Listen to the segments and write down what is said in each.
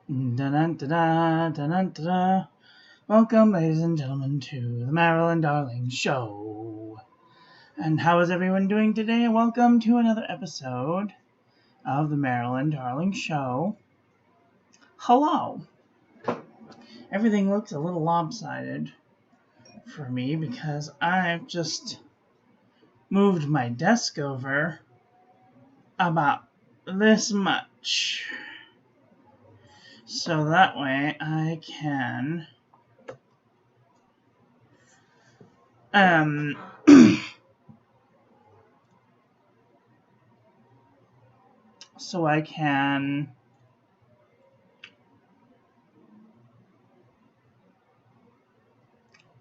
Da-da-da-da, da-da-da-da. Welcome, ladies and gentlemen, to the Marilyn Darling Show. And how is everyone doing today? Welcome to another episode of the Marilyn Darling Show. Hello. Everything looks a little lopsided for me because I've just moved my desk over about this much. So that way I can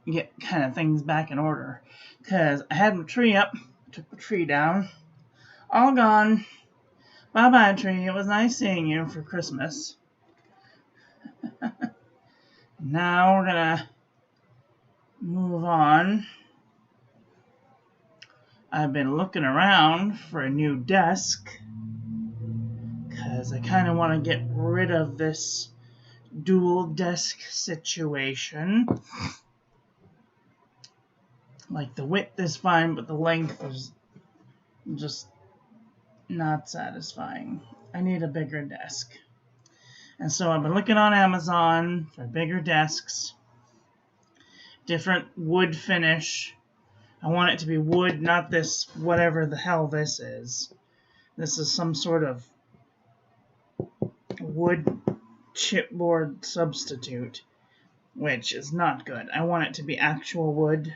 get kind of things back in order. Because I had my tree up, took the tree down, all gone. Bye-bye, tree. It was nice seeing you for Christmas. Now we're gonna move on. I've been looking around for a new desk because I kind of want to get rid of this dual desk situation. Like, the width is fine, but the length is just not satisfying. I need a bigger desk. And so I've been looking on Amazon for bigger desks, different wood finish. I want it to be wood, not this, whatever the hell this is. This is some sort of wood chipboard substitute, which is not good. I want it to be actual wood,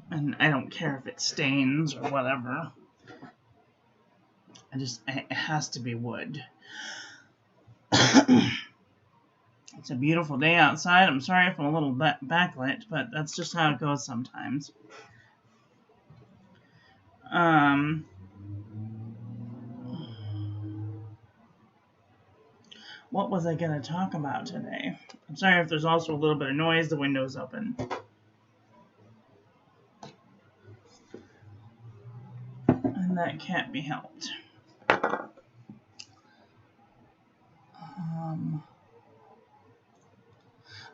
and I don't care if it stains or whatever. It has to be wood. It's a beautiful day outside. I'm sorry if I'm a little backlit, but that's just how it goes sometimes. What was I going to talk about today? I'm sorry if there's also a little bit of noise. The window's open. And that can't be helped.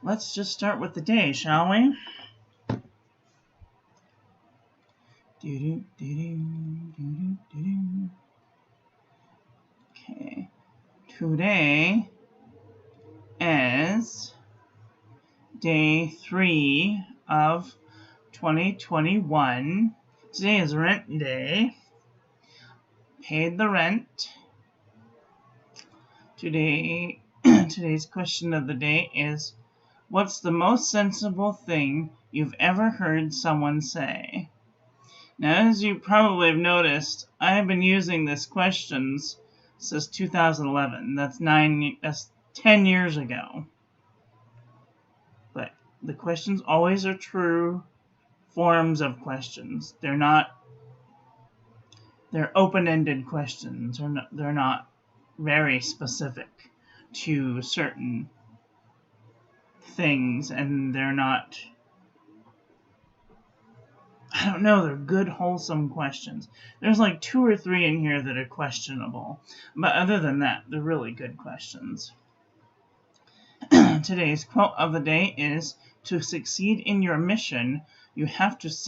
Let's just start with the day, shall we? Okay. Today is day 3 of 2021. Today is rent day. Paid the rent. Today's question of the day is, what's the most sensible thing you've ever heard someone say? Now, as you probably have noticed, I've been using this questions since 2011. That's 10 years ago. But the questions always are true forms of questions. They're open-ended questions. They're not very specific to certain things, and they're not, I don't know, they're good, wholesome questions. There's like 2 or 3 in here that are questionable, but other than that, they're really good questions. Today's quote of the day is, to succeed in your mission, you must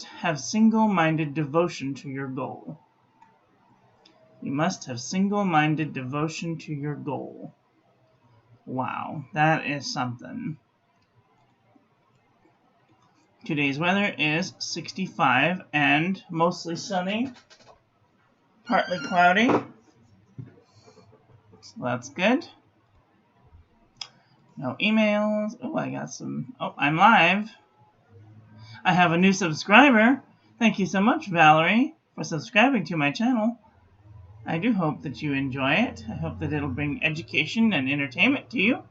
have single-minded devotion to your goal. You must have single-minded devotion to your goal. Wow, that is something. Today's weather is 65 and mostly sunny, partly cloudy. So that's good. No emails. Oh, I got some. Oh, I'm live. I have a new subscriber. Thank you so much, Valerie, for subscribing to my channel. I do hope that you enjoy it. I hope that it'll bring education and entertainment to you.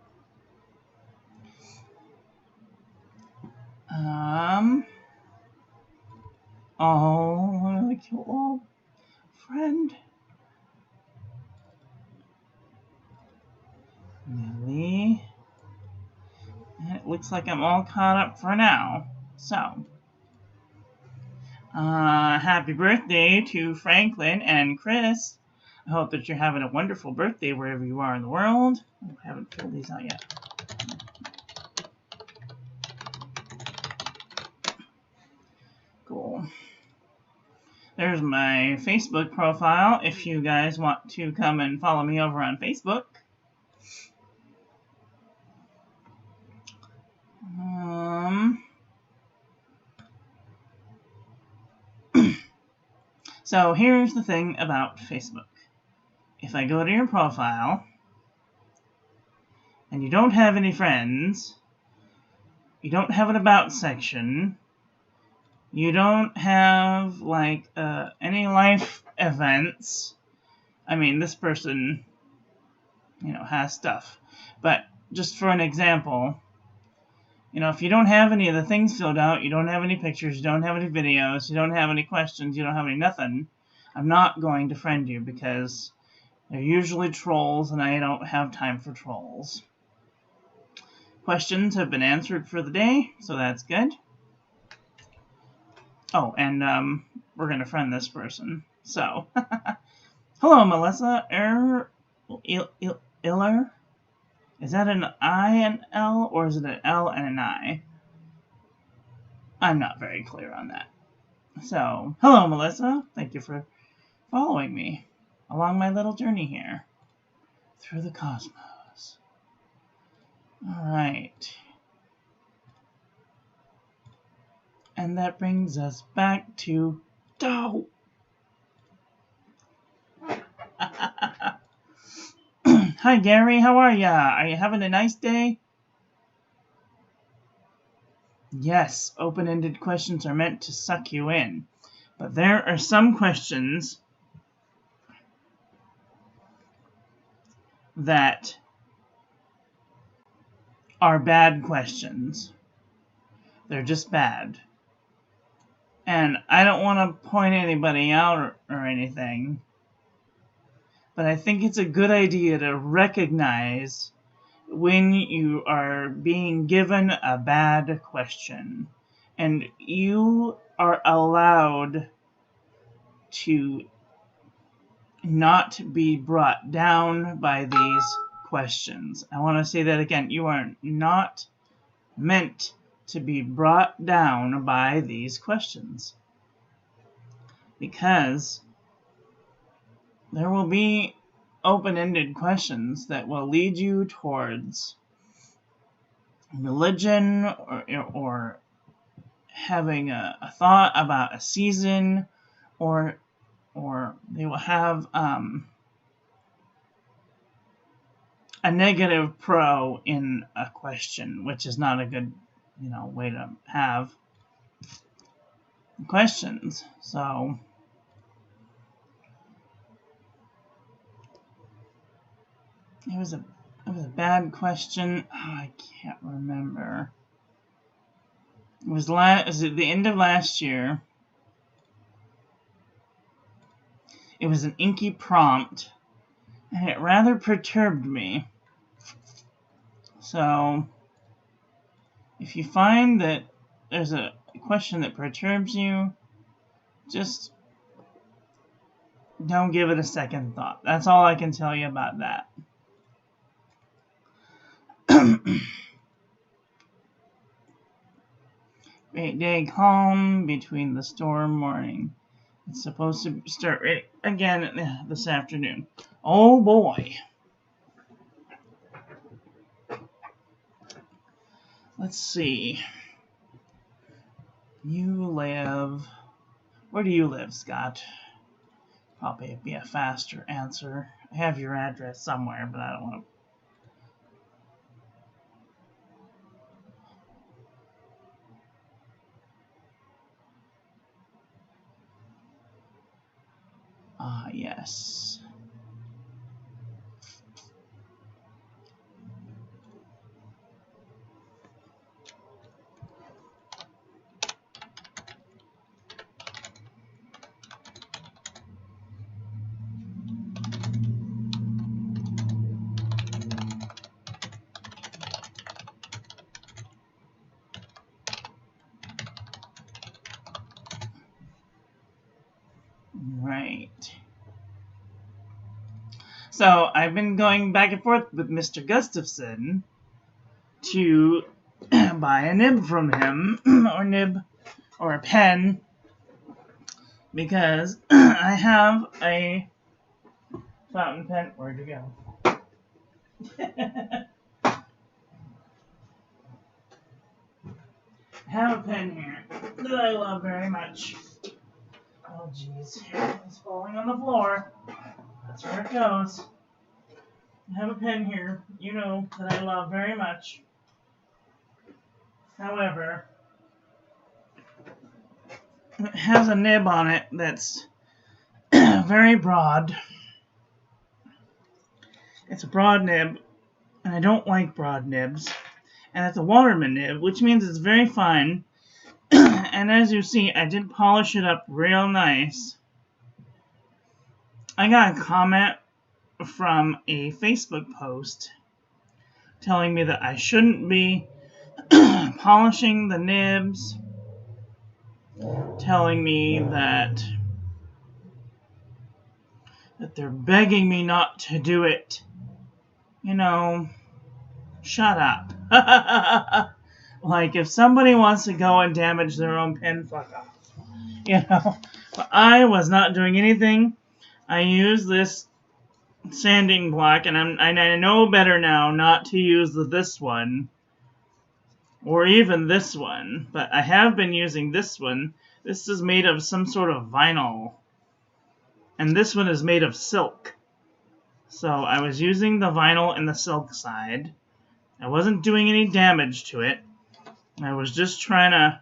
Oh, really cute little friend. Millie. And it looks like I'm all caught up for now. So, Happy birthday to Franklin and Chris. I hope that you're having a wonderful birthday wherever you are in the world. I haven't filled these out yet. Cool. There's my Facebook profile if you guys want to come and follow me over on Facebook. So here's the thing about Facebook. If I go to your profile and you don't have any friends, you don't have an about section, you don't have like any life events. I mean, this person, has stuff. But just for an example, if you don't have any of the things filled out, you don't have any pictures, you don't have any videos, you don't have any questions, you don't have any nothing, I'm not going to friend you because they're usually trolls and I don't have time for trolls. Questions have been answered for the day, so that's good. Oh, and we're going to friend this person. So, hello, Melissa Iller. Is that an I and L, or is it an L and an I? I'm not very clear on that. So, hello, Melissa. Thank you for following me along my little journey here through the cosmos. All right. And that brings us back to Doe. Hi, Gary. How are ya? Are you having a nice day? Yes, open-ended questions are meant to suck you in. But there are some questions that are bad questions. They're just bad. And I don't want to point anybody out or anything, but I think it's a good idea to recognize when you are being given a bad question. And you are allowed to not be brought down by these questions. I want to say that again. You are not meant to be brought down by these questions, because there will be open-ended questions that will lead you towards religion or having a thought about a season, or they will have a negative pro in a question, which is not a good way to have questions. So it was a bad question. Oh, I can't remember. It was at the end of last year. It was an inky prompt, and it rather perturbed me. So if you find that there's a question that perturbs you, just don't give it a second thought. That's all I can tell you about that. Great day, calm between the storm warning. It's supposed to start again this afternoon. Oh boy. Let's see. Where do you live, Scott? Probably be a faster answer. I have your address somewhere, but I don't want to. Yes. Right. So I've been going back and forth with Mr. Gustafson to buy a nib from him, or a pen, because I have a fountain pen. Where'd you go? I have a pen here that I love very much. Oh jeez, it's falling on the floor. That's where it goes. I have a pen here, that I love very much. However, it has a nib on it that's very broad. It's a broad nib, and I don't like broad nibs. And it's a Waterman nib, which means it's very fine. And as you see, I did polish it up real nice. I got a comment from a Facebook post telling me that I shouldn't be polishing the nibs, telling me that they're begging me not to do it. Shut up. Like, if somebody wants to go and damage their own pen, fuck off. But I was not doing anything. I used this sanding block, and I know better now not to use this one, or even this one, but I have been using this one. This is made of some sort of vinyl, and this one is made of silk. So I was using the vinyl and the silk side. I wasn't doing any damage to it. I was just trying to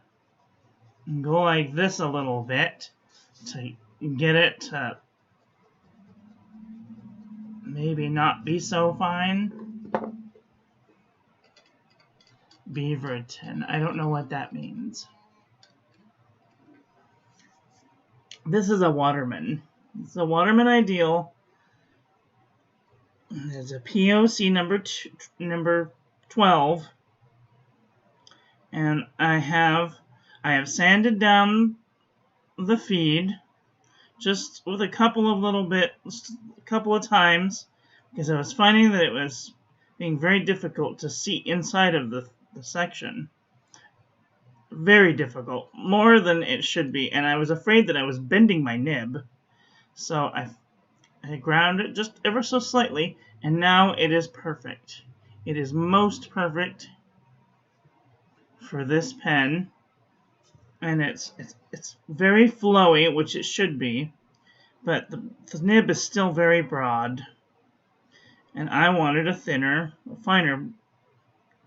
go like this a little bit to get it to maybe not be so fine. Beaverton. I don't know what that means. This is a Waterman. It's a Waterman Ideal. It's a POC number 12. And I have sanded down the feed just with a couple of times, because I was finding that it was being very difficult to see inside of the section. Very difficult, more than it should be, and I was afraid that I was bending my nib. So I ground it just ever so slightly, and now it is perfect. It is most perfect for this pen, and it's very flowy, which it should be, but the nib is still very broad, and I wanted a finer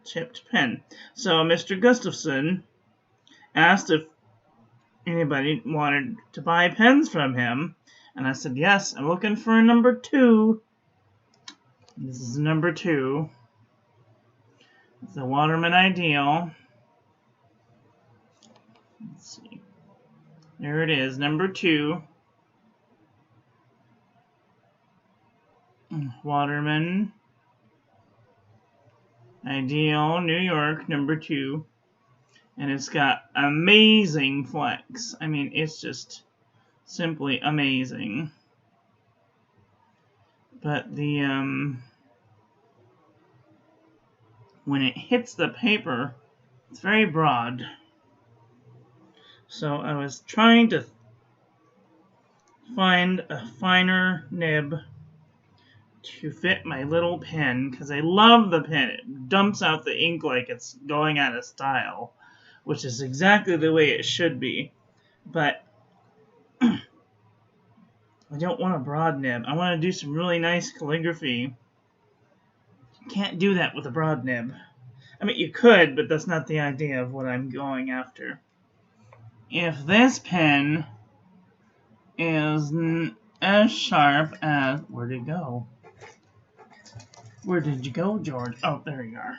tipped pen. So Mr. Gustafson asked if anybody wanted to buy pens from him, and I said yes. I'm looking for a number 2. This is number 2. It's a Waterman Ideal. Let's see. There it is, number 2. Waterman Ideal, New York, number 2. And it's got amazing flex. I mean, it's just simply amazing. But when it hits the paper, it's very broad. So I was trying to find a finer nib to fit my little pen, because I love the pen. It dumps out the ink like it's going out of style, which is exactly the way it should be. But I don't want a broad nib. I want to do some really nice calligraphy. Can't do that with a broad nib. I mean, you could, but that's not the idea of what I'm going after. If this pen is as sharp as... Where'd it go? Where did you go, George? Oh, there you are.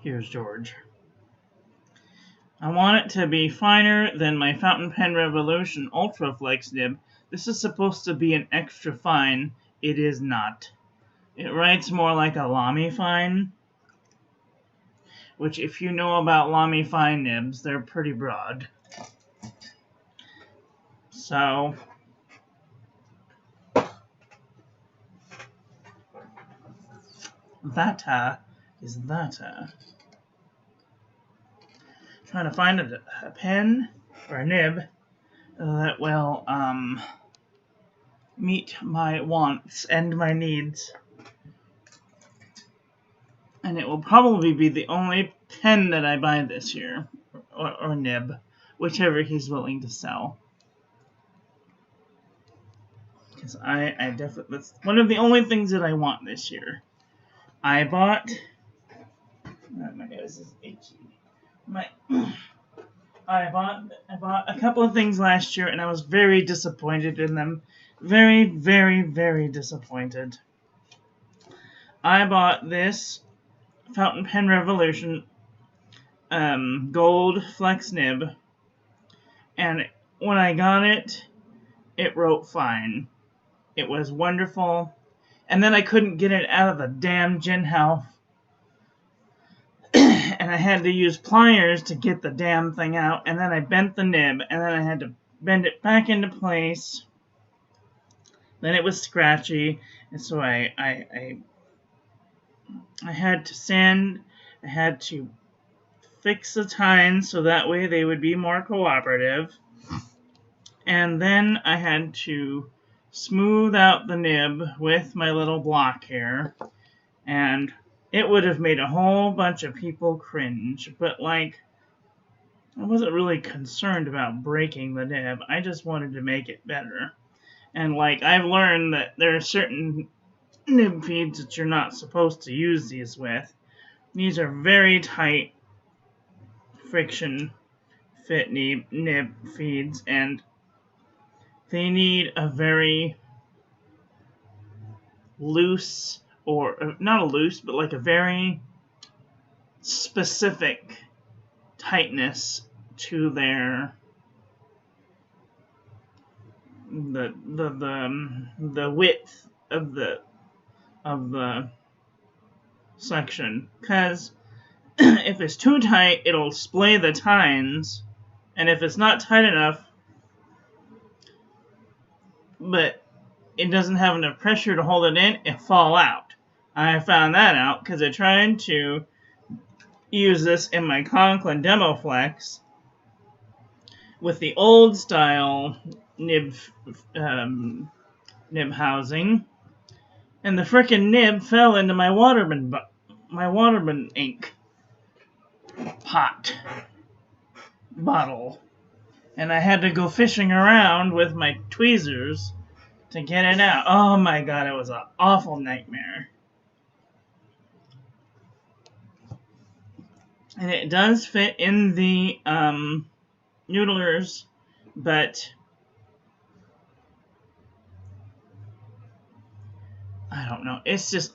Here's George. I want it to be finer than my Fountain Pen Revolution Ultra Flex nib. This is supposed to be an extra fine. It is not. It writes more like a Lamy Fine, which, if you know about Lamy Fine nibs, they're pretty broad. So that is that. Trying to find a pen or a nib that will meet my wants and my needs. And it will probably be the only pen that I buy this year, or nib, whichever he's willing to sell. Because I definitely, that's one of the only things that I want this year. I bought, my nose is itchy. I bought a couple of things last year, and I was very disappointed in them. Very, very, very disappointed. I bought this Fountain Pen Revolution gold flex nib, and when I got it, it wrote fine. It was wonderful, and then I couldn't get it out of the damn Jinhao, and I had to use pliers to get the damn thing out, and then I bent the nib, and then I had to bend it back into place. Then it was scratchy, and so I had to sand, I had to fix the tines so that way they would be more cooperative. And then I had to smooth out the nib with my little block here. And it would have made a whole bunch of people cringe. But, like, I wasn't really concerned about breaking the nib. I just wanted to make it better. And, like, I've learned that there are certain nib feeds that you're not supposed to use these with. These are very tight friction fit nib feeds, and they need a very loose, or not a loose, but like a very specific tightness to their the width of the section, because if it's too tight, it'll splay the tines, and if it's not tight enough, but it doesn't have enough pressure to hold it in, it'll fall out. I found that out because I tried to use this in my Conklin Demo Flex with the old style nib housing, and the frickin' nib fell into my Waterman ink bottle, and I had to go fishing around with my tweezers to get it out. Oh my god, it was an awful nightmare. And it does fit in the noodlers, but I don't know. It's just,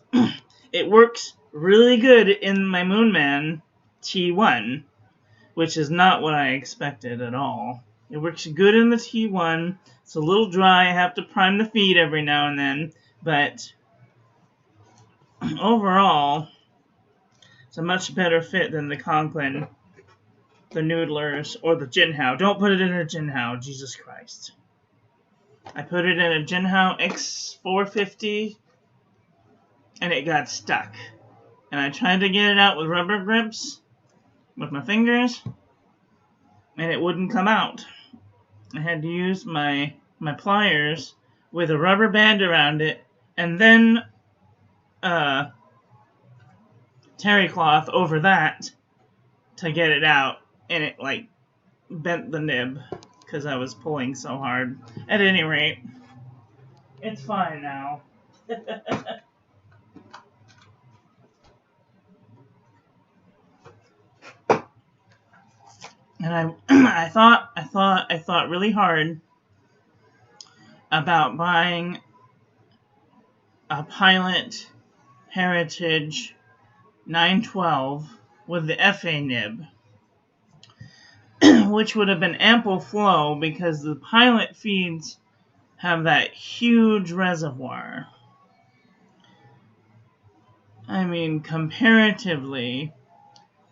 it works really good in my Moonman T1, which is not what I expected at all. It works good in the T1. It's a little dry. I have to prime the feed every now and then, but overall, it's a much better fit than the Conklin, the Noodlers, or the Jinhao. Don't put it in a Jinhao, Jesus Christ. I put it in a Jinhao X450, and it got stuck. And I tried to get it out with rubber grips, with my fingers, and it wouldn't come out. I had to use my pliers with a rubber band around it, and then terry cloth over that to get it out, and it like bent the nib because I was pulling so hard. At any rate, it's fine now. And I thought really hard about buying a Pilot Heritage 912 with the FA nib, which would have been ample flow because the Pilot feeds have that huge reservoir. I mean, comparatively,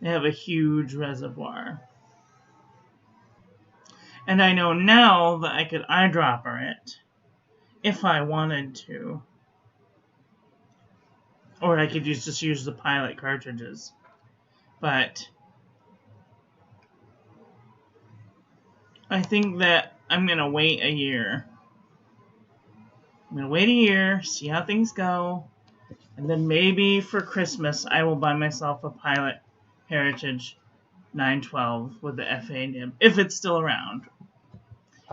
they have a huge reservoir. And I know now that I could eyedropper it if I wanted to. Or I could just use the pilot cartridges. But I think that I'm going to wait a year. I'm going to wait a year, see how things go, and then maybe for Christmas I will buy myself a Pilot Heritage 912 with the FA nib, if it's still around.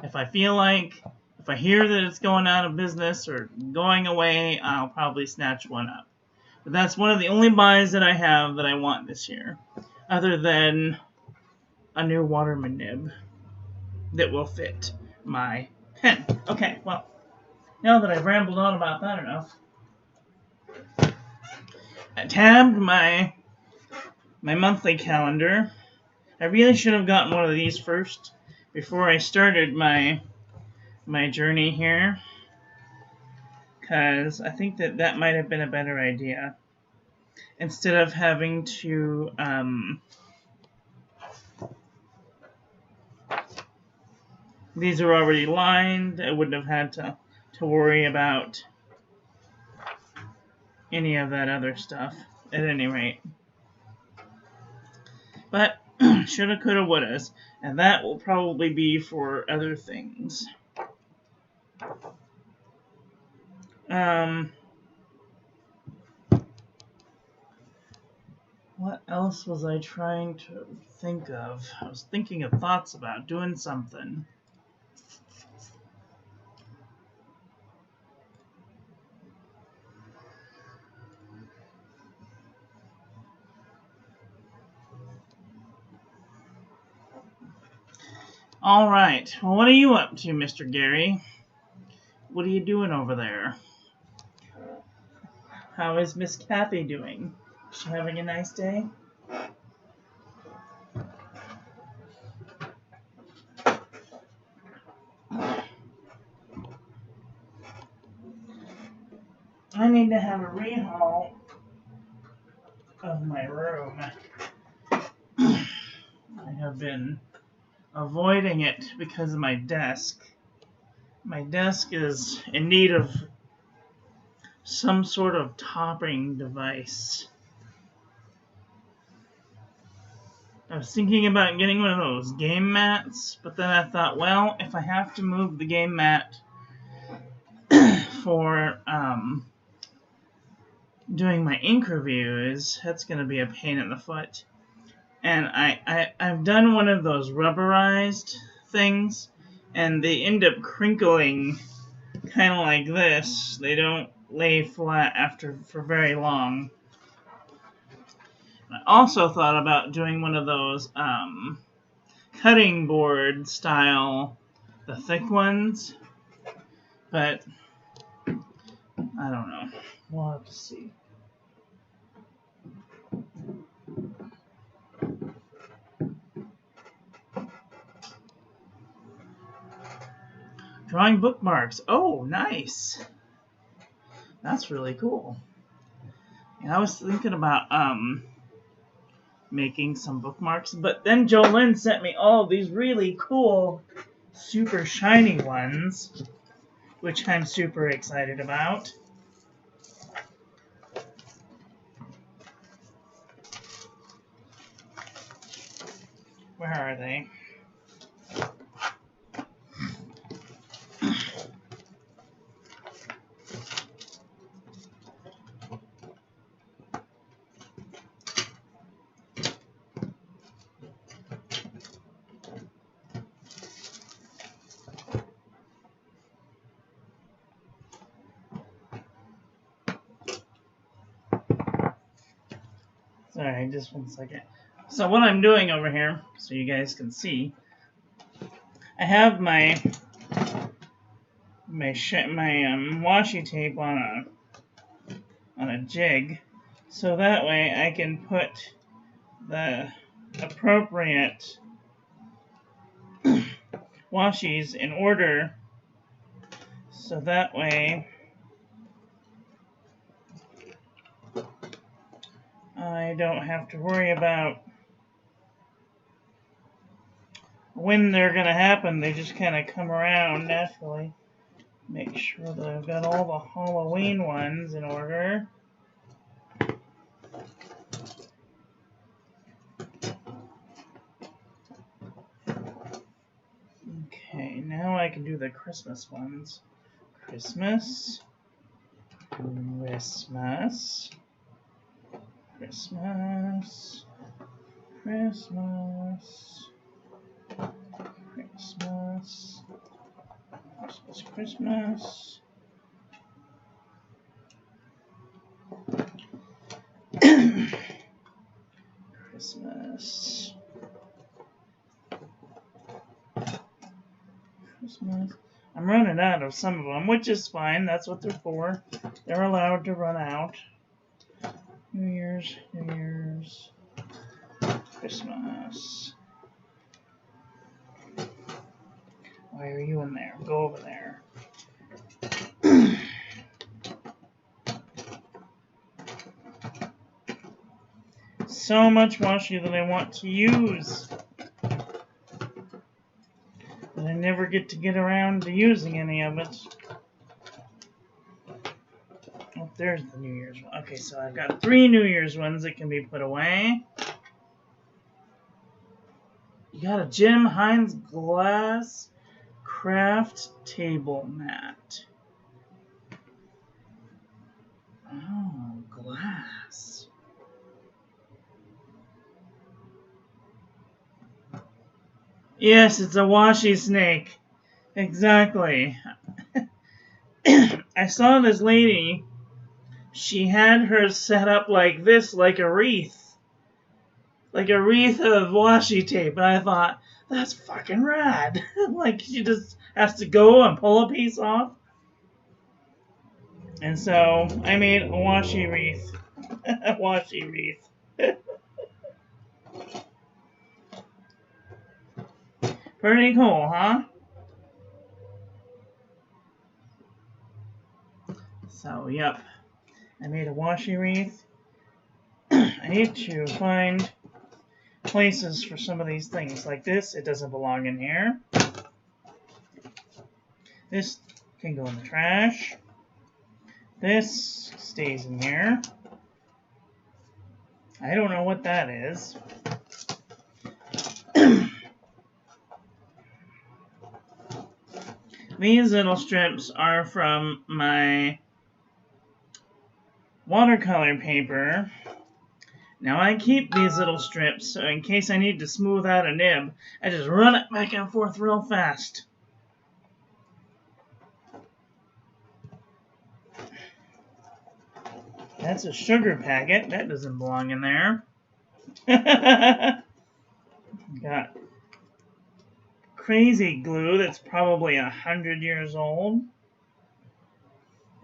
If I feel like, if I hear that it's going out of business or going away, I'll probably snatch one up. But that's one of the only buys that I have that I want this year, other than a new Waterman nib that will fit my pen. Okay, well, now that I've rambled on about that enough, I tabbed my monthly calendar. I really should have gotten one of these first before I started my journey here, because I think that might have been a better idea. Instead of having to these are already lined, I wouldn't have had to worry about any of that other stuff, at any rate. But shoulda, coulda, wouldas, and that will probably be for other things. What else was I trying to think of? I was thinking of thoughts about doing something. All right. Well, what are you up to, Mr. Gary? What are you doing over there? How is Miss Kathy doing? Is she having a nice day? I need to have a rehaul of my room. I have been avoiding it because of my desk. My desk is in need of some sort of topping device. I was thinking about getting one of those game mats, but then I thought, well, if I have to move the game mat for doing my ink reviews, that's going to be a pain in the foot. And I've done one of those rubberized things, and they end up crinkling kind of like this. They don't lay flat for very long. I also thought about doing one of those cutting board style, the thick ones, but I don't know. We'll have to see. Drawing bookmarks. Oh, nice. That's really cool. And I was thinking about making some bookmarks, but then Jolynn sent me all these really cool, super shiny ones, which I'm super excited about. Where are they? Sorry, just one second. So what I'm doing over here, so you guys can see, I have my washi tape on a jig, so that way I can put the appropriate washies in order, so that way I don't have to worry about when they're going to happen, they just kind of come around naturally. Make sure that I've got all the Halloween ones in order. Okay, now I can do the Christmas ones. Christmas, Christmas, Christmas, Christmas, Christmas, Christmas, Christmas. Christmas. Christmas. I'm running out of some of them, which is fine. That's what they're for. They're allowed to run out. New Year's, Christmas. Why are you in there? Go over there. So much washi that I want to use, but I never get around to using any of it. Oh, there's the New Year's one. Okay, so I've got 3 New Year's ones that can be put away. You got a Jim Hines glass craft table mat. Oh, glass. Yes, it's a washi snake. Exactly. I saw this lady. She had hers set up like this, like a wreath. Like a wreath of washi tape. And I thought, that's fucking rad. Like she just has to go and pull a piece off. And so I made a washi wreath. A washi wreath. Pretty cool, huh? So, yep. I made a washi wreath. I need to find places for some of these things. Like this, it doesn't belong in here. This can go in the trash. This stays in here. I don't know what that is. These little strips are from my watercolor paper. Now I keep these little strips so in case I need to smooth out a nib, I just run it back and forth real fast. That's a sugar packet. That doesn't belong in there. Got crazy glue that's probably 100 years old.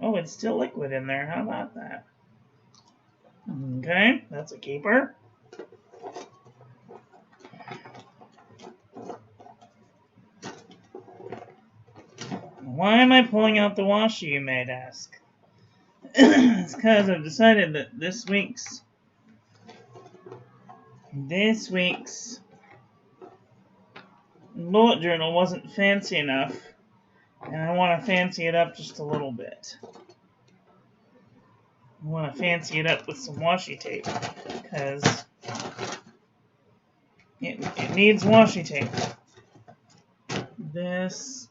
Oh, it's still liquid in there. How about that? Okay, that's a keeper. Why am I pulling out the washi, you might ask? It's because I've decided that this week's bullet journal wasn't fancy enough, and I want to fancy it up just a little bit. I want to fancy it up with some washi tape, because it needs washi tape. This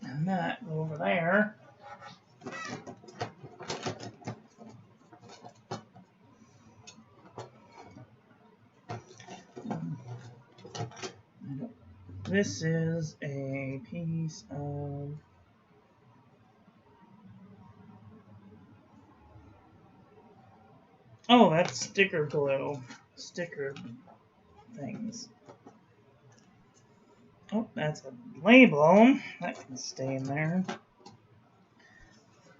and that go over there. This is a piece of oh, that's sticker glue. Sticker things. Oh, that's a label. That can stay in there.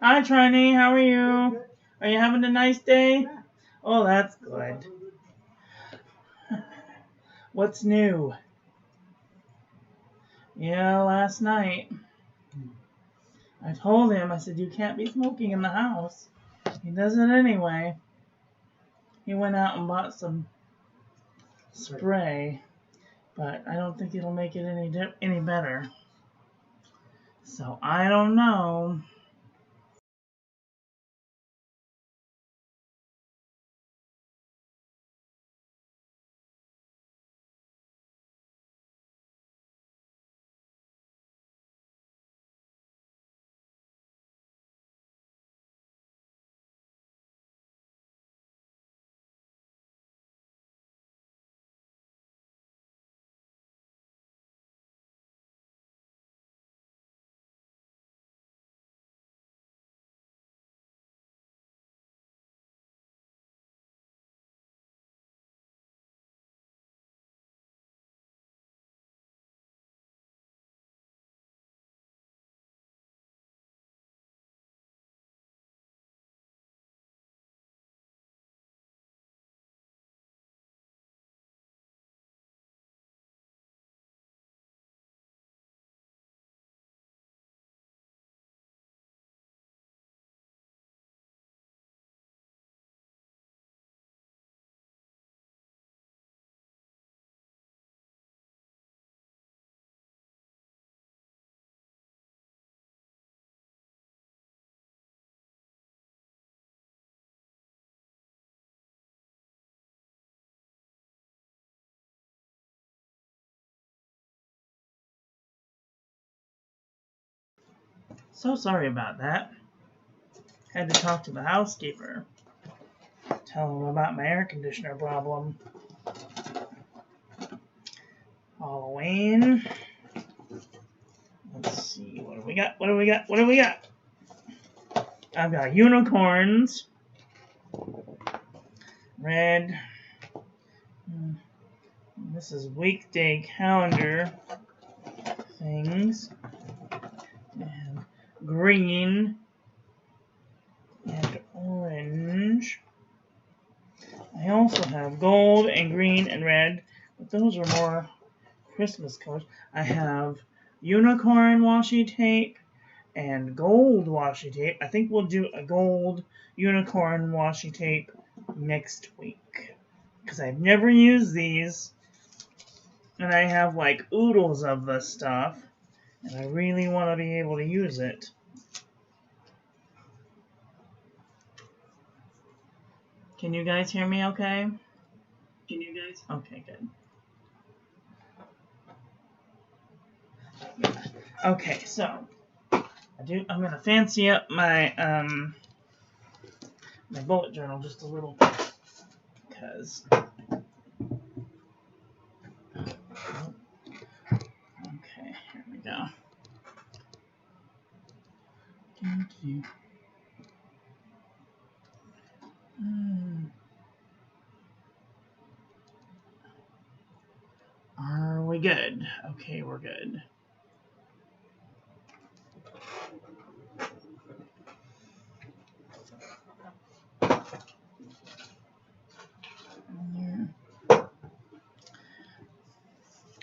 Hi, Trini. How are you? Are you having a nice day? Oh, that's good. What's new? Yeah, last night. I told him, I said, you can't be smoking in the house. He does it anyway. He went out and bought some spray. but I don't think it'll make it any better. So I don't know. So sorry about that. Had to talk to the housekeeper. Tell him about my air conditioner problem. Halloween. Let's see, what do we got? What do we got? What do we got? I've got unicorns. Red. This is weekday calendar things. And green. And orange. I also have gold and green and red, but those are more Christmas colors. I have unicorn washi tape and gold washi tape. I think we'll do a gold unicorn washi tape next week because I've never used these and I have like oodles of this stuff and I really want to be able to use it. Can you guys hear me okay? Can you guys? Okay, good. Okay, so I'm gonna fancy up my my bullet journal just a little bit because okay, here we go. Are we good? Okay, we're good.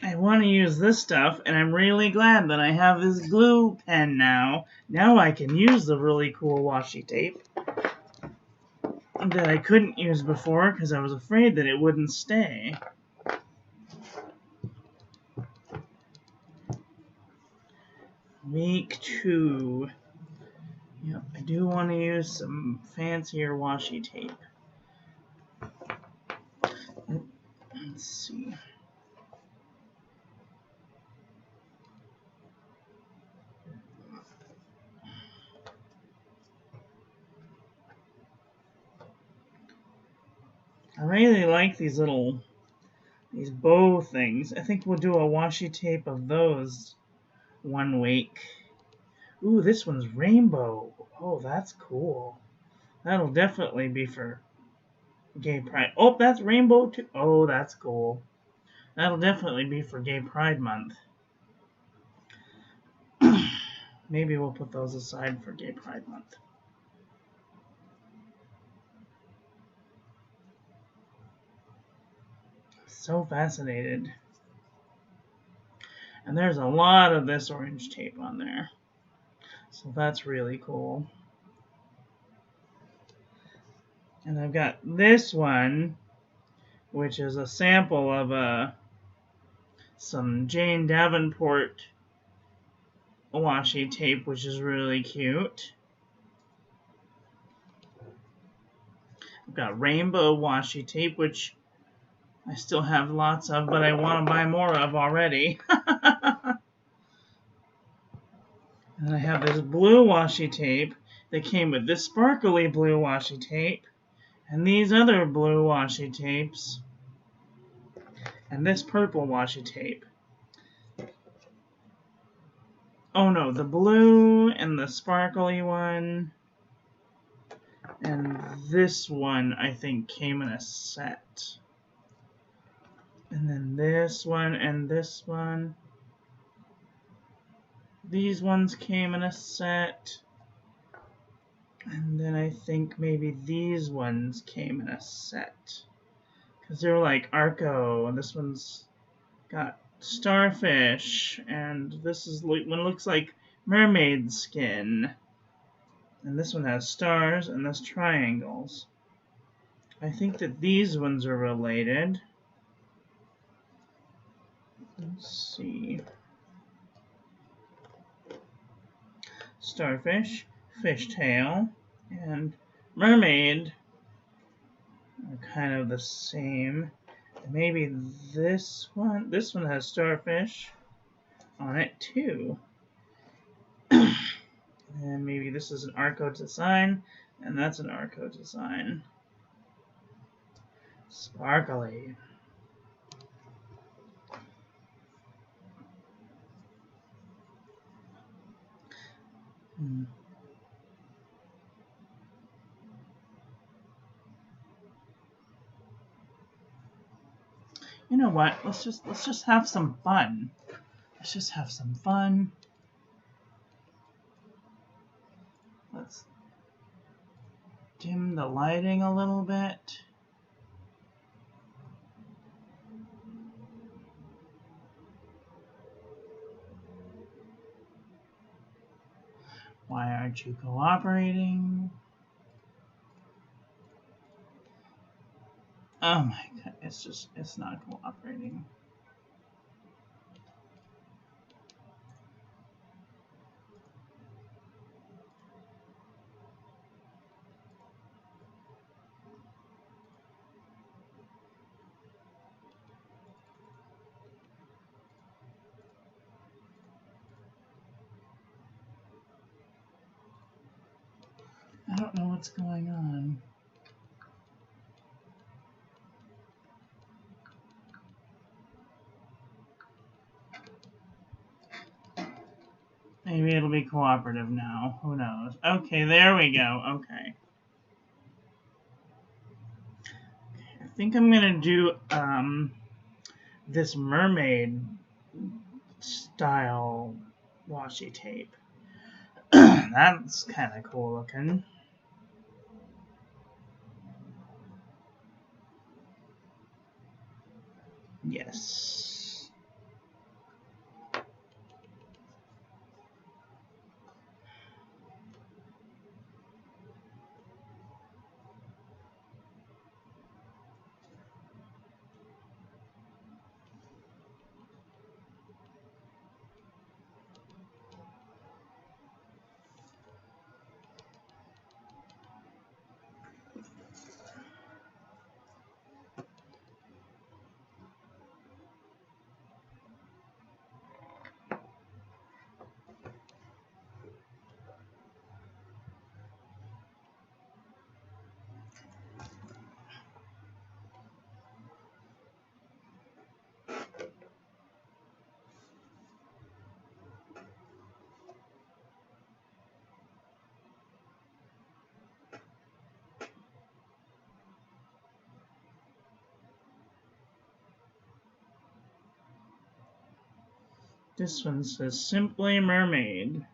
I want to use this stuff, and I'm really glad that I have this glue pen now. Now I can use the really cool washi tape that I couldn't use before because I was afraid that it wouldn't stay. Week 2. Yep, I do want to use some fancier washi tape. Let's see. I really like these bow things. I think we'll do a washi tape of those one week. Ooh, this one's rainbow. Oh, that's cool. That'll definitely be for Gay Pride. Oh, that's rainbow too. Oh, that's cool. That'll definitely be for Gay Pride Month. Maybe we'll put those aside for Gay Pride Month. So fascinated. And there's a lot of this orange tape on there. So that's really cool. And I've got this one, which is a sample of a some Jane Davenport washi tape, which is really cute. I've got rainbow washi tape, which I still have lots of, but I want to buy more of already. And I have this blue washi tape that came with this sparkly blue washi tape, and these other blue washi tapes, and this purple washi tape. Oh no, the blue and the sparkly one, and this one I think came in a set. And then this one and this one. These ones came in a set. And then I think maybe these ones came in a set. Because they were like Arco, and this one's got starfish, and this is one looks like mermaid skin. And this one has stars, and this triangles. I think that these ones are related. Let's see. Starfish, fishtail, and mermaid are kind of the same. Maybe this one has starfish on it too. And maybe this is an Arco design, and that's an Arco design. Sparkly. You know what? Let's just have some fun. Let's just have some fun. Let's dim the lighting a little bit. Why aren't you cooperating? Oh my god, it's not cooperating. I don't know what's going on. Maybe it'll be cooperative now. Who knows? Okay, there we go. Okay. I think I'm gonna do this mermaid style washi tape. That's kind of cool looking. Yes. This one says Simply Mermaid.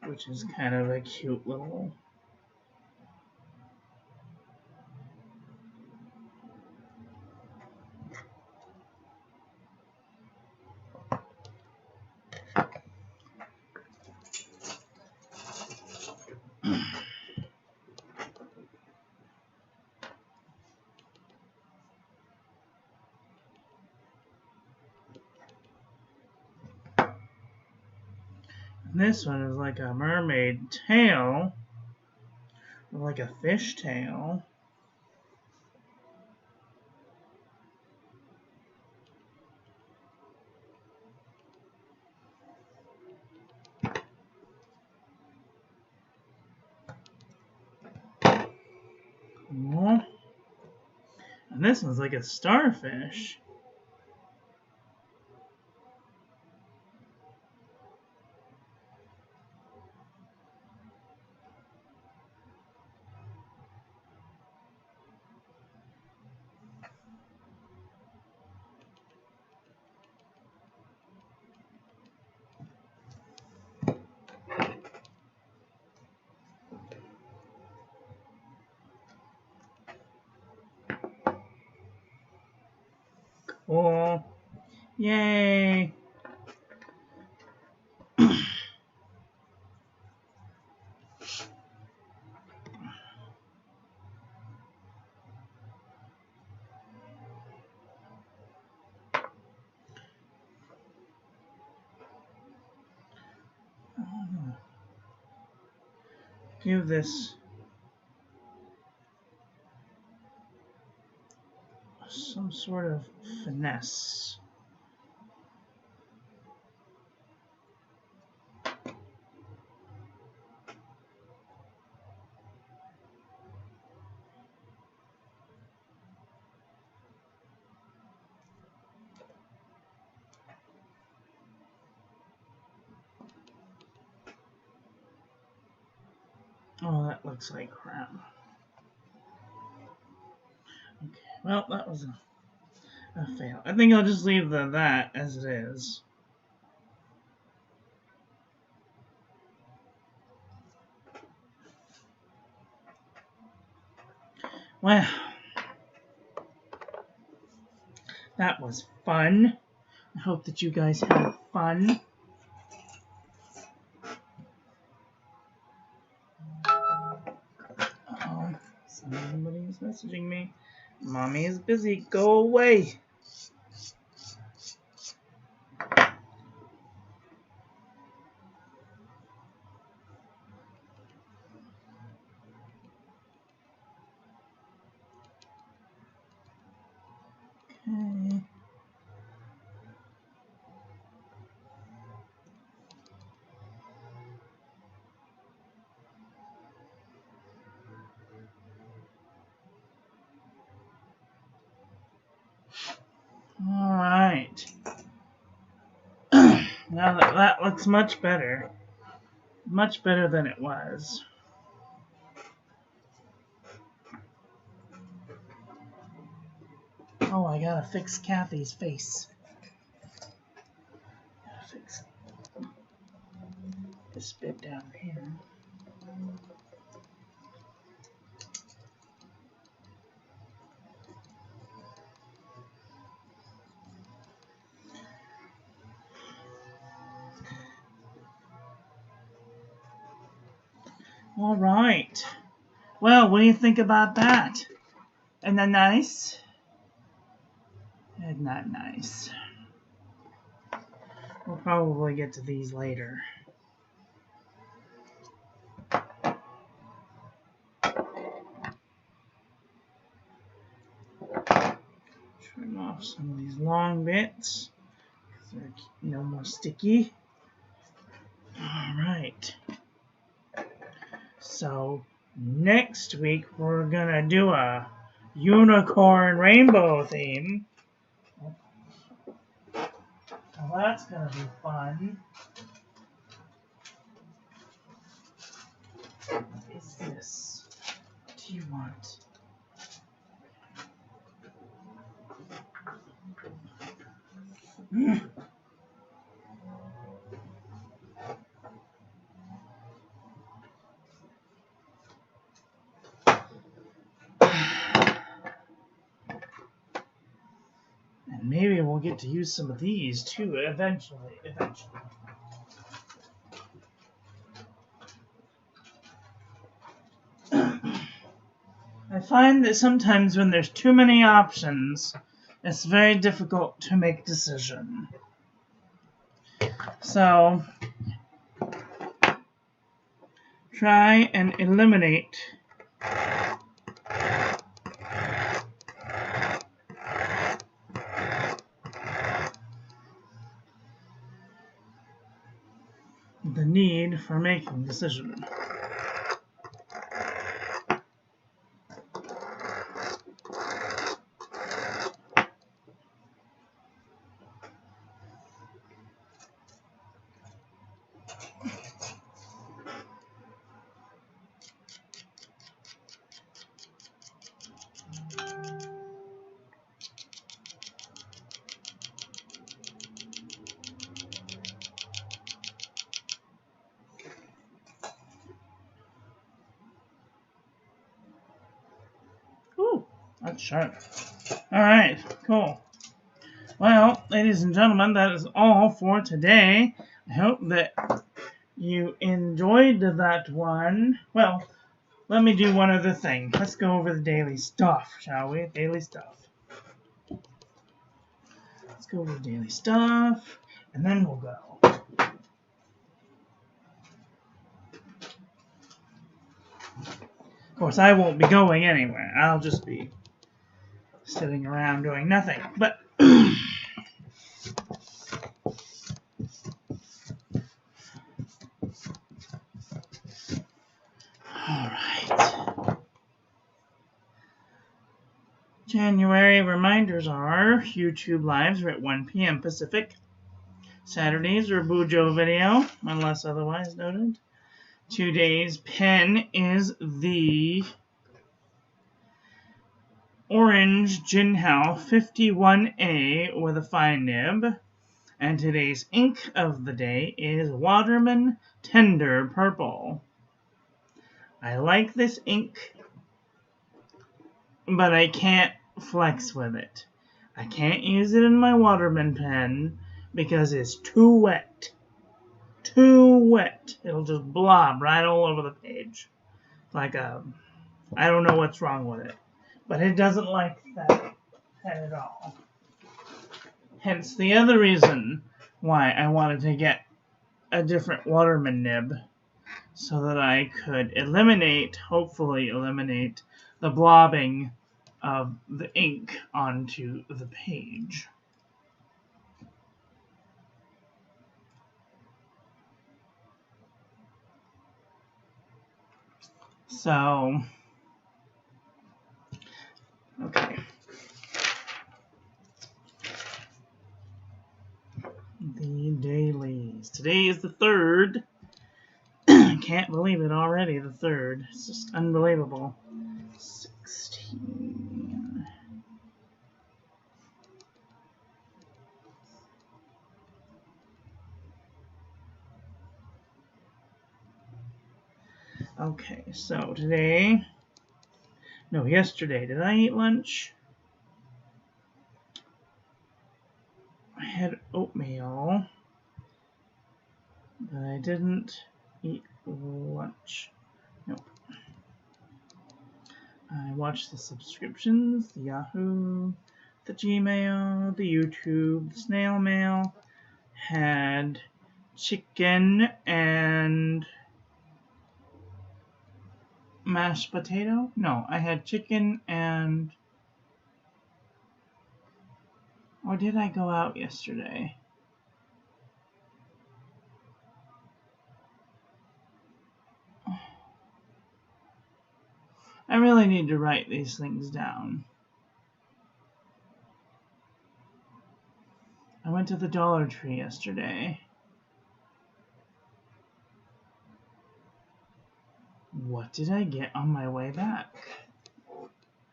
Which is kind of a cute little... This one is like a mermaid tail, or like a fish tail. Cool. And this one's like a starfish. Cool. Yay! Give this some sort of finesse. Oh, that looks like crap. Okay, well, that was a fail. I think I'll just leave that as it is. Well, that was fun. I hope that you guys had fun. Uh-oh, somebody's messaging me. Mommy is busy. Go away. Okay. Alright. Now that looks much better. Much better than it was. Oh, I gotta fix Kathy's face. Gotta fix this bit down here. All right. Well, what do you think about that? Isn't that nice? Isn't that nice? We'll probably get to these later. Trim off some of these long bits because they're no more sticky. All right. So next week we're gonna do a unicorn rainbow theme. Well, that's gonna be fun. What is this? What do you want? And maybe we'll get to use some of these too eventually. I find that sometimes when there's too many options, it's very difficult to make a decision. So, try and eliminate the need for making decisions. Ooh, that's sharp. Alright, cool. Well, ladies and gentlemen, that is all for today. I hope that you enjoyed that one. Well, let me do one other thing. Let's go over the daily stuff, shall we? Daily stuff. Let's go over the daily stuff, and then we'll go. Of course, I won't be going anywhere. I'll just be sitting around doing nothing. But alright. January reminders are YouTube lives are at 1 p.m. Pacific. Saturdays are Bujo video, unless otherwise noted. Today's pen is the Orange Jinhao 51A with a fine nib. And today's ink of the day is Waterman Tender Purple. I like this ink, but I can't flex with it. I can't use it in my Waterman pen because it's too wet. Too wet. It'll just blob right all over the page. Like I don't know what's wrong with it. But it doesn't like that pen at all. Hence the other reason why I wanted to get a different Waterman nib, so that I could hopefully eliminate the blobbing of the ink onto the page. So, okay. The dailies. Today is the 3rd. I can't believe it already, the 3rd. It's just unbelievable. 16. Okay, so yesterday, did I eat lunch? I had oatmeal, but I didn't eat lunch. Nope. I watched the subscriptions, the Yahoo, the Gmail, the YouTube, the snail mail, had chicken and mashed potato? No, I had chicken and... Or did I go out yesterday? I really need to write these things down. I went to the Dollar Tree yesterday. What did I get on my way back?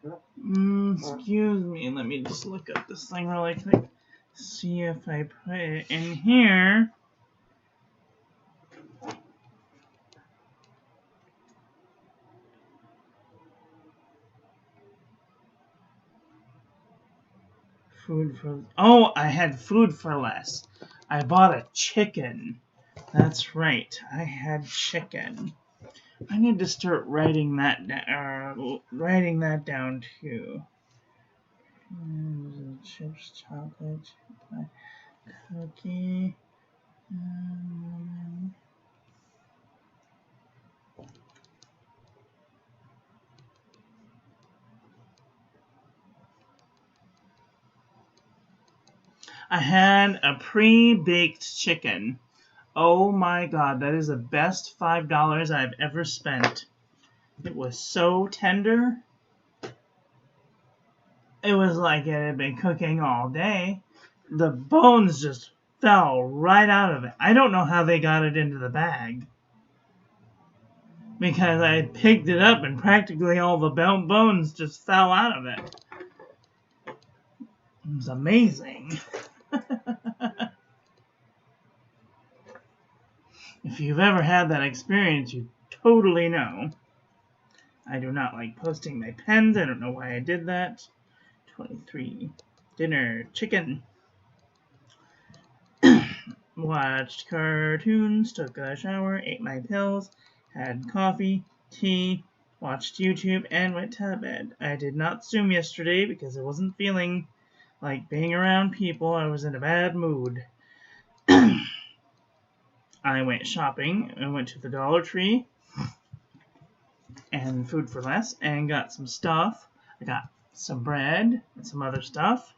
Excuse me, let me just look up this thing really quick. See if I put it in here. I had food for less. I bought a chicken. That's right, I had chicken. I need to start writing that down too. Chips, chocolate, cookie. I had a pre-baked chicken. Oh my god, that is the best $5 I've ever spent. It was so tender. It was like it had been cooking all day. The bones just fell right out of it. I don't know how they got it into the bag, because I picked it up and practically all the bones just fell out of it. It was amazing. If you've ever had that experience, you totally know. I do not like posting my pens. I don't know why I did that. 23. Dinner. Chicken. Watched cartoons, took a shower, ate my pills, had coffee, tea, watched YouTube, and went to bed. I did not Zoom yesterday because I wasn't feeling like being around people. I was in a bad mood. I went shopping. I went to the Dollar Tree and Food for Less and got some stuff. I got some bread and some other stuff.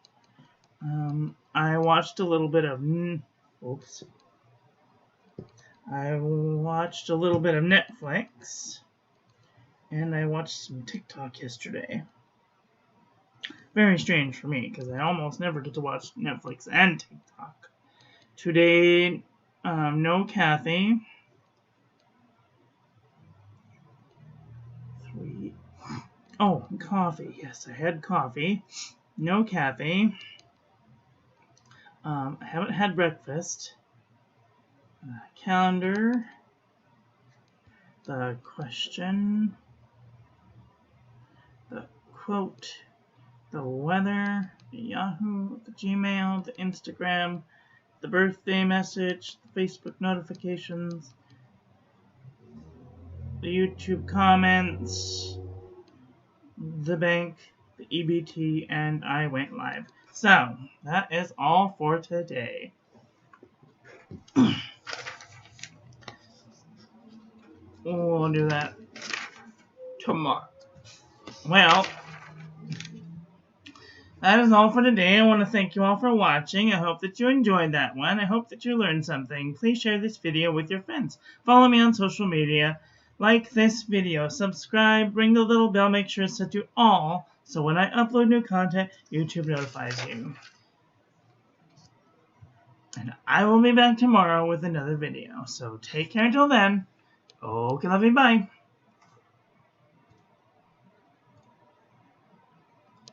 I watched a little bit of I watched a little bit of Netflix, and I watched some TikTok yesterday. Very strange for me, because I almost never get to watch Netflix and TikTok. Today, no Kathy. 3. Oh, coffee. Yes, I had coffee. No Kathy. I haven't had breakfast. Calendar. The question. The quote. The weather. The Yahoo. The Gmail. The Instagram. The birthday message. The Facebook notifications. The YouTube comments. The bank. The EBT. And I went live. So, that is all for today. We'll do that tomorrow. Well, that is all for today. I want to thank you all for watching. I hope that you enjoyed that one. I hope that you learned something. Please share this video with your friends. Follow me on social media. Like this video. Subscribe. Ring the little bell. Make sure it's set to all, so when I upload new content, YouTube notifies you. And I will be back tomorrow with another video. So take care until then. Okay, love you. Bye.